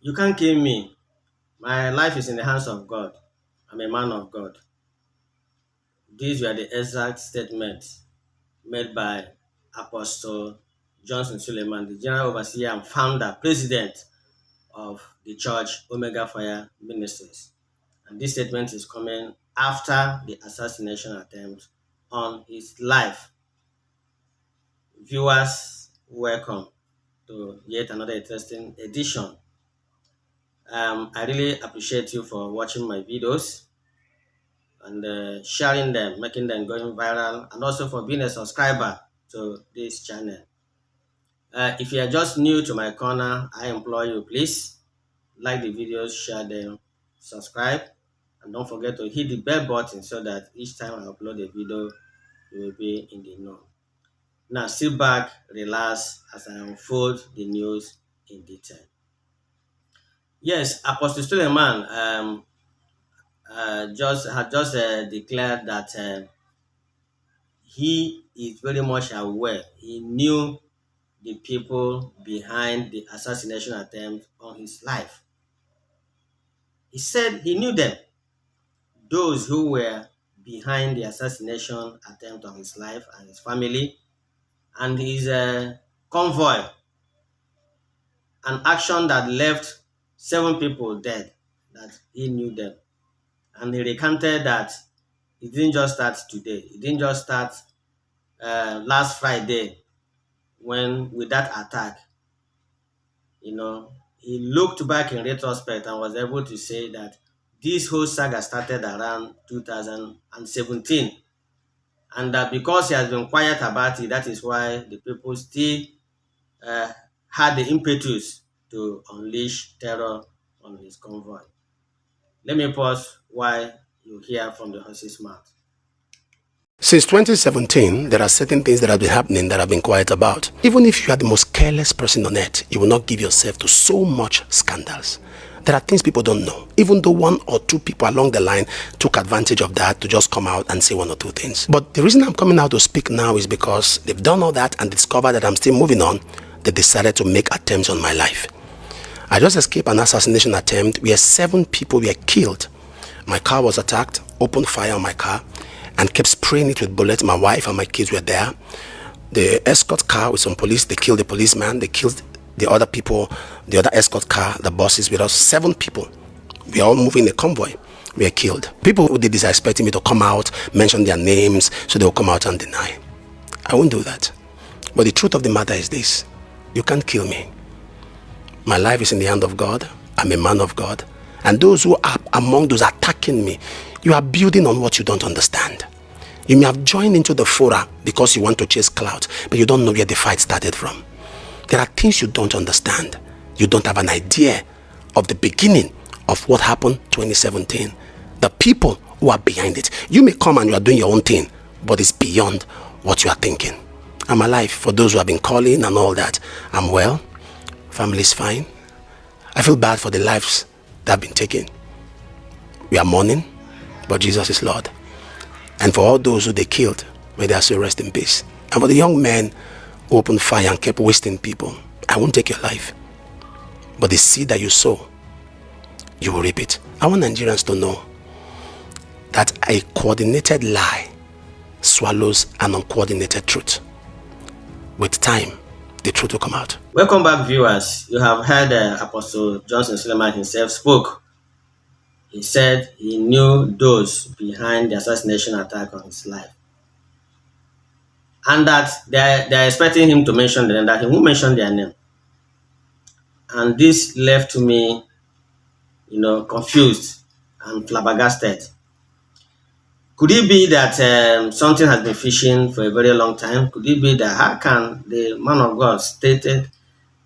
You can't kill me. My life is in the hands of God. I'm a man of God. These were the exact statements made by Apostle Johnson Suleman, the General Overseer and Founder, President of the church Omega Fire Ministries. And this statement is coming after the assassination attempt on his life. Viewers, welcome to yet another interesting edition. I really appreciate you for watching my videos and sharing them, making them going viral, and also for being a subscriber to this channel. If you are just new to my corner, I implore you, please like the videos, share them, subscribe, and don't forget to hit the bell button so that each time I upload a video, you will be in the know. Now sit back, relax as I unfold the news in detail. Yes, Apostle Suleman just declared that he is very much aware. He knew the people behind the assassination attempt on his life. He said he knew them, those who were behind the assassination attempt on his life and his family and his convoy, an action that left 7 people dead, that he knew them. And he recanted that it didn't just start today. It didn't just start last Friday when with that attack. He looked back in retrospect and was able to say that this whole saga started around 2017. And that because he has been quiet about it, that is why the people still uh, had the impetus to unleash terror on his convoy. Let me pause while you hear from the horse's mouth. Since 2017, there are certain things that have been happening that I've been quiet about. Even if you are the most careless person on earth, you will not give yourself to so much scandals. There are things people don't know, even though 1 or 2 people along the line took advantage of that to just come out and say 1 or 2 things. But the reason I'm coming out to speak now is because they've done all that and discovered that I'm still moving on. They decided to make attempts on my life. I just escaped an assassination attempt where 7 people were killed. My car was attacked, opened fire on my car, and kept spraying it with bullets. My wife and my kids were there. The escort car with some police, they killed the policeman, they killed the other people, the other escort car, the buses with us. 7 people. We are all moving in a convoy. We are killed. People who did this are expecting me to come out, mention their names, so they'll come out and deny. I won't do that. But the truth of the matter is this: you can't kill me. My life is in the hand of God. I'm a man of God. And those who are among those attacking me, you are building on what you don't understand. You may have joined into the fora because you want to chase clout, but you don't know where the fight started from. There are things you don't understand. You don't have an idea of the beginning of what happened 2017. The people who are behind it. You may come and you are doing your own thing, but it's beyond what you are thinking. I'm alive. For those who have been calling and all that, I'm well. Family's fine. I feel bad for the lives that have been taken. We are mourning, but Jesus is Lord. And for all those who they killed, may their soul rest in peace. And for the young men who opened fire and kept wasting people, I won't take your life. But the seed that you sow, you will reap it. I want Nigerians to know that a coordinated lie swallows an uncoordinated truth. With time, the truth will come out. Welcome back, viewers. You have heard Apostle Johnson Suleman himself spoke. He said he knew those behind the assassination attack on his life. And that they're expecting him to mention them, that he won't mention their name. And this left me, confused and flabbergasted. Could it be that something has been fishing for a very long time? Could it be that how can the man of God stated,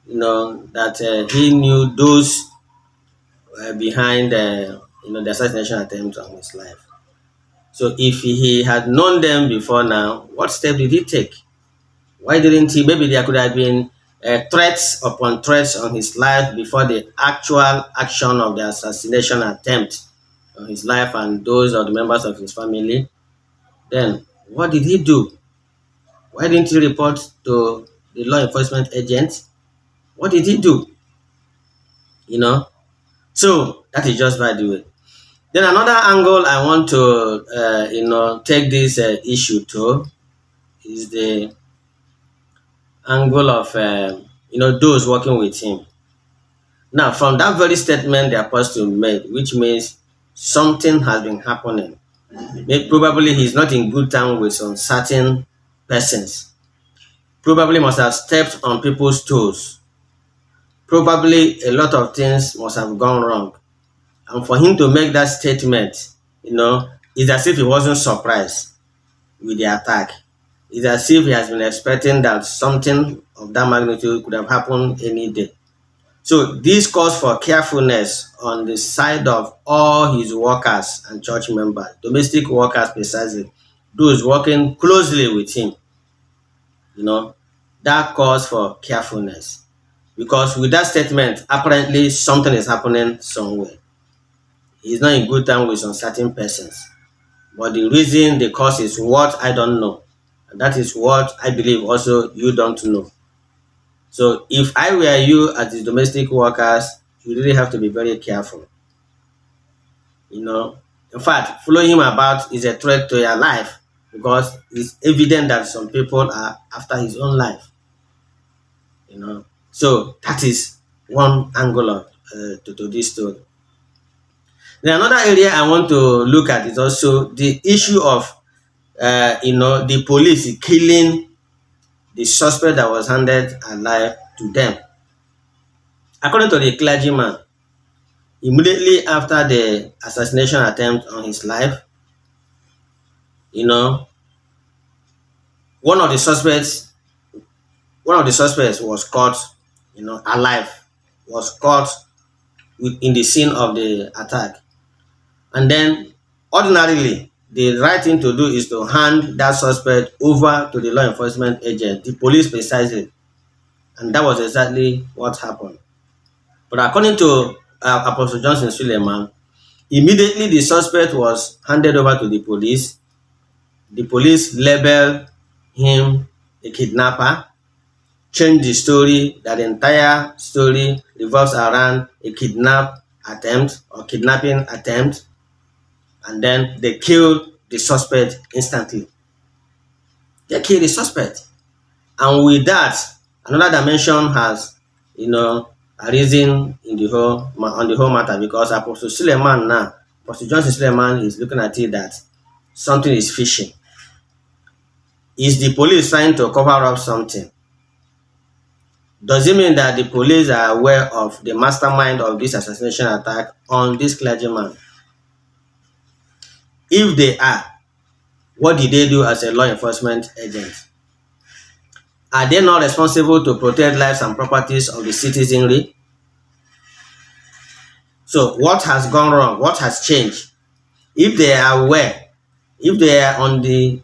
that he knew those behind, the assassination attempt on his life? So if he had known them before now, what step did he take? Why didn't he? Maybe there could have been threats upon threats on his life before the actual action of the assassination attempt on his life and those of the members of his family. Then what did he do? Why didn't he report to the law enforcement agent? What did he do? you know. So that is just by the way. Then another angle I want to, take this issue to is the angle of, those working with him. Now, from that very statement the apostle made, which means something has been happening. Probably he's not in good time with some certain persons. Probably must have stepped on people's toes. Probably a lot of things must have gone wrong. And for him to make that statement, it's as if he wasn't surprised with the attack. It's as if he has been expecting that something of that magnitude could have happened any day. So this calls for carefulness on the side of all his workers and church members, domestic workers precisely, those working closely with him. That calls for carefulness. Because with that statement, apparently something is happening somewhere. He's not in good time with some certain persons. But the reason, the cause is what I don't know. And that is what I believe also you don't know. So if I were you as the domestic workers, you really have to be very careful. In fact, following him about is a threat to your life because it's evident that some people are after his own life. So that is one angle of to this story. Then another area I want to look at is also the issue of the police killing the suspect that was handed alive to them. According to the clergyman, immediately after the assassination attempt on his life, you know, one of the suspects, was caught, alive, was caught in the scene of the attack. And then, ordinarily, the right thing to do is to hand that suspect over to the law enforcement agent, the police precisely. And that was exactly what happened. But according to Apostle Johnson Suleman, immediately the suspect was handed over to the police. The police labeled him a kidnapper, changed the story, that the entire story revolves around a kidnapping attempt, and then they killed the suspect instantly. They killed the suspect. And with that, another dimension has, arisen on the whole matter, because Apostle Johnson Suleman is looking at it that something is fishy. Is the police trying to cover up something? Does it mean that the police are aware of the mastermind of this assassination attack on this clergyman? If they are, what did they do as a law enforcement agent? Are they not responsible to protect lives and properties of the citizenry? So what has gone wrong? What has changed? If they are aware, if they are on the,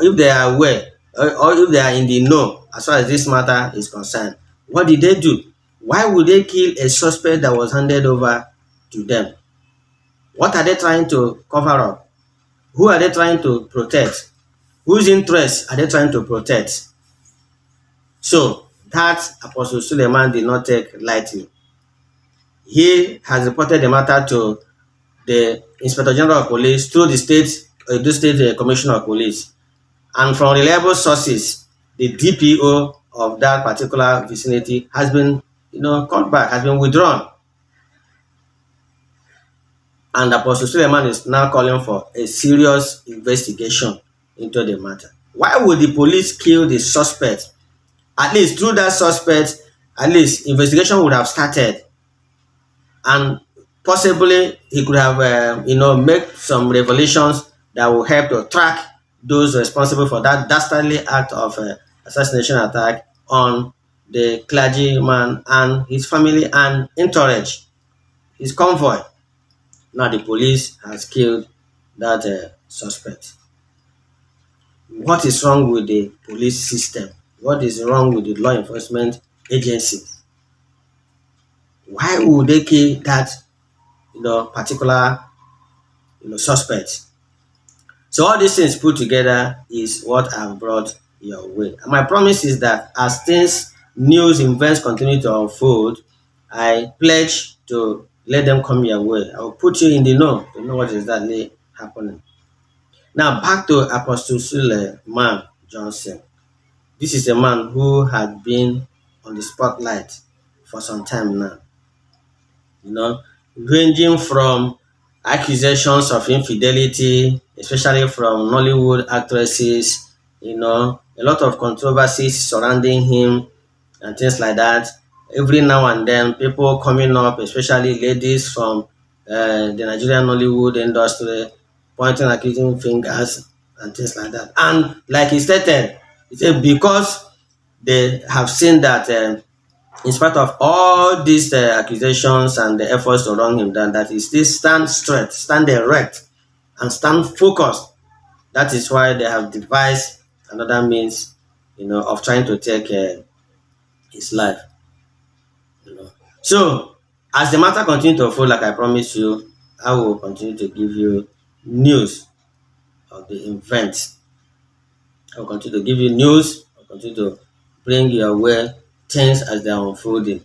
if they are aware, or if they are in the know as far as this matter is concerned, what did they do? Why would they kill a suspect that was handed over to them? What are they trying to cover up? Who are they trying to protect? Whose interests are they trying to protect? So that Apostle Suleman did not take lightly. He has reported the matter to the Inspector General of Police through the state Commissioner of Police, and from reliable sources, the DPO of that particular vicinity has been, called back, has been withdrawn, and Apostle Suleman is now calling for a serious investigation into the matter. Why would the police kill the suspect? At least through that suspect, at least investigation would have started, and possibly he could have, make some revelations that will help to track those responsible for that dastardly act of assassination attack on the clergyman and his family and entourage, his convoy. Now the police has killed that suspect. What is wrong with the police system? What is wrong with the law enforcement agency? Why would they kill that particular suspect? So all these things put together is what I've brought your way. And my promise is that as news events continue to unfold, I pledge to let them come your way. I will put you in the know to know what is exactly happening. Now back to Apostle Suleman Johnson. This is a man who had been on the spotlight for some time now. You know, ranging from accusations of infidelity, especially from Nollywood actresses, a lot of controversies surrounding him and things like that. Every now and then, people coming up, especially ladies from the Nigerian Nollywood industry, pointing, accusing fingers and things like that. And like he said because they have seen that in spite of all these accusations and the efforts to run him down, that he still stand straight, stand erect, and stand focused. That is why they have devised another means, of trying to take his life. So, as the matter continues to unfold, like I promised you, I will continue to give you news of the event. I will continue to give you news. I will continue to bring your way things as they are unfolding.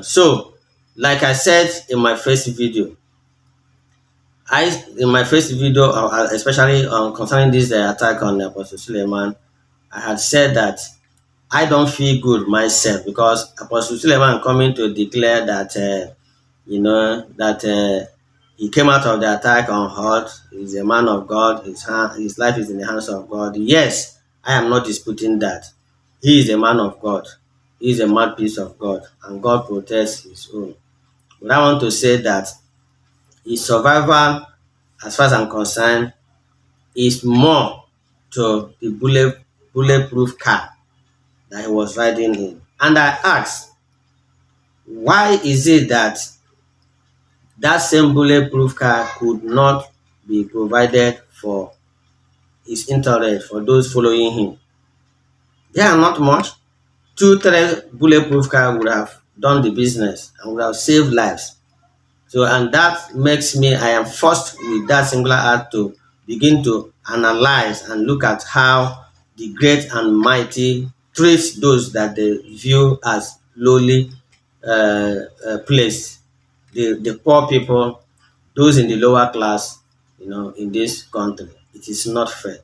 So, like I said in my first video, especially concerning this attack on Apostle Suleman, I had said that I don't feel good myself because Apostle Suleman coming to declare that he came out of the attack unhurt. He's a man of God. His life is in the hands of God. Yes, I am not disputing that. He is a man of God. He is a mouthpiece of God, and God protects his own. But I want to say that his survival, as far as I'm concerned, is more to the bulletproof car that he was riding in. And I asked, why is it that that same bulletproof car could not be provided for his entourage, for those following him? They are not much. 2, 3 bulletproof cars would have done the business and would have saved lives. So, and that makes me, I am forced with that singular act to begin to analyze and look at how the great and mighty treat those that they view as lowly placed, the poor people, those in the lower class, in this country. It is not fair.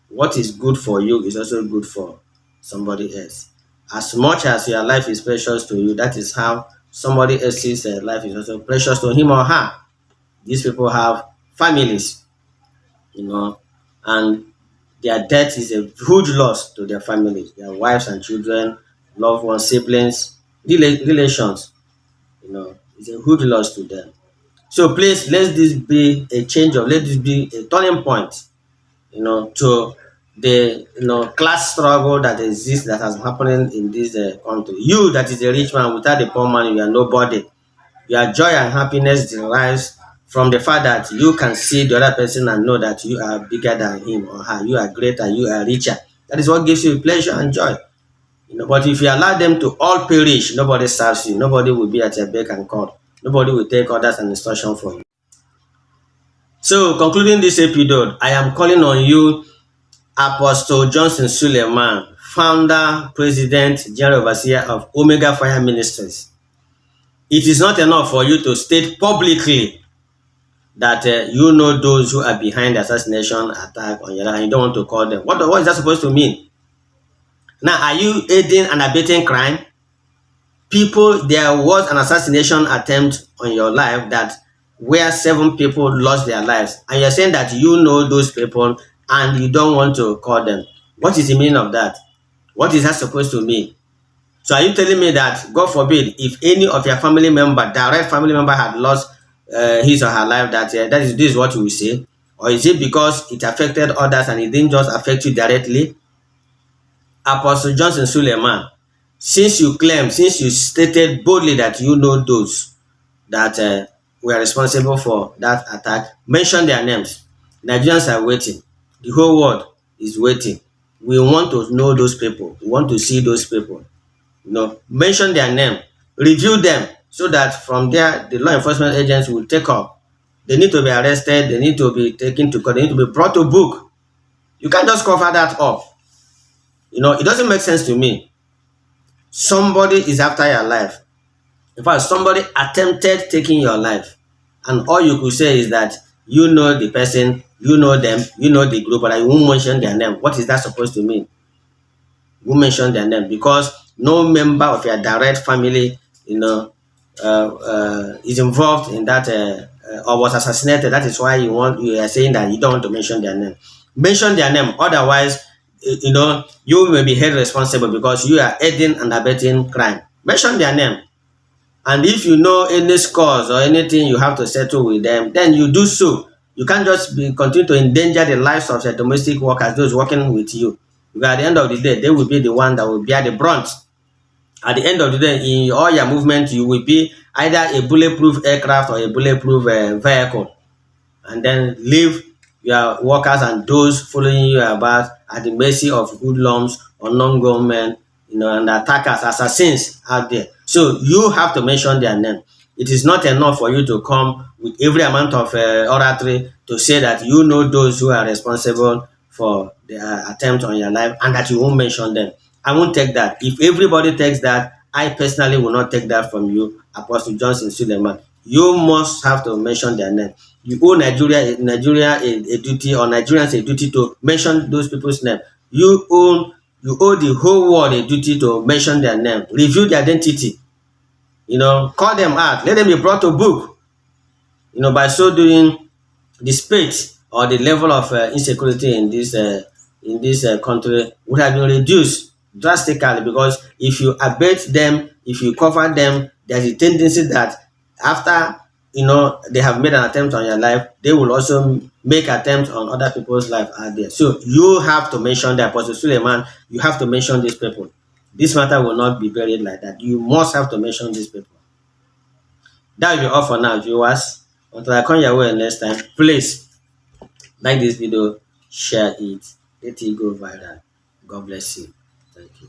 What is good for you is also good for somebody else. As much as your life is precious to you, that is how somebody else's life is also precious to him or her. These people have families, and their death is a huge loss to their families, their wives and children, loved ones, siblings, relations. It's a huge loss to them. So please, let this be a let this be a turning point, to the class struggle that exists, that has happening in this country. You that is a rich man, without the poor man, you are nobody. Your joy and happiness derives from the fact that you can see the other person and know that you are bigger than him or her. You are greater, you are richer. That is what gives you pleasure and joy. But if you allow them to all perish, nobody serves you. Nobody will be at your beck and call. Nobody will take orders and instruction for you. So, concluding this episode, I am calling on you, Apostle Johnson Suleman, founder, president, general overseer of Omega Fire Ministries. It is not enough for you to state publicly that you know those who are behind the assassination attack on your life and you don't want to call them. What is that supposed to mean? Now, are you aiding and abetting crime? There was an assassination attempt on your life where 7 people lost their lives, and you're saying that you know those people and you don't want to call them. What is the meaning of that? What is that supposed to mean? So are you telling me that, God forbid, if any of your family member, direct family member, had lost his or her life, this is what you will say? Or is it because it affected others and it didn't just affect you directly? Apostle Johnson Suleman, since you stated boldly that you know those that were responsible for that attack, mention their names. Nigerians are waiting. The whole world is waiting. We want to know those people. We want to see those people. Mention their name, review them, so that from there the law enforcement agents will take up. They need to be arrested. They need to be taken to court. They need to be brought to book. You can't just cover that up. It doesn't make sense to me. Somebody is after your life. In fact, somebody attempted taking your life, and all you could say is that you know the person, you know them, you know the group, but I won't mention their name. What is that supposed to mean? Who mention their name? Because no member of your direct family, is involved in that or was assassinated. That is why you are saying that you don't want to mention their name. Mention their name, otherwise, you may be held responsible because you are aiding and abetting crime. Mention their name. And if you know any scores or anything you have to settle with them, then you do so. You can't just continue to endanger the lives of your domestic workers, those working with you. Because at the end of the day, they will be the one that will bear the brunt. At the end of the day, in all your movement, you will be either a bulletproof aircraft or a bulletproof vehicle, and then leave your workers and those following you about at the mercy of hoodlums or non-government, and attackers, assassins out there. So you have to mention their name. It is not enough for you to come with every amount of oratory to say that you know those who are responsible for the attempt on your life and that you won't mention them. I won't take that. If everybody takes that, I personally will not take that from you, Apostle Johnson Suleman. You must have to mention their name. You owe Nigeria a duty, or Nigerians a duty to mention those people's name. You owe the whole world a duty to mention their name, review their identity, call them out, let them be brought to book. By so doing, the spate or the level of insecurity in this country would have been reduced drastically, because if you abate them, if you cover them, there's a tendency that after they have made an attempt on your life, they will also make attempts on other people's life out there. So you have to mention the Apostle Suleiman. You have to mention these people. This matter will not be buried like that. You must have to mention these people. That will be all for now, viewers. Until I come your way next time, please like this video, share it, let it go viral. God bless you. Thank you.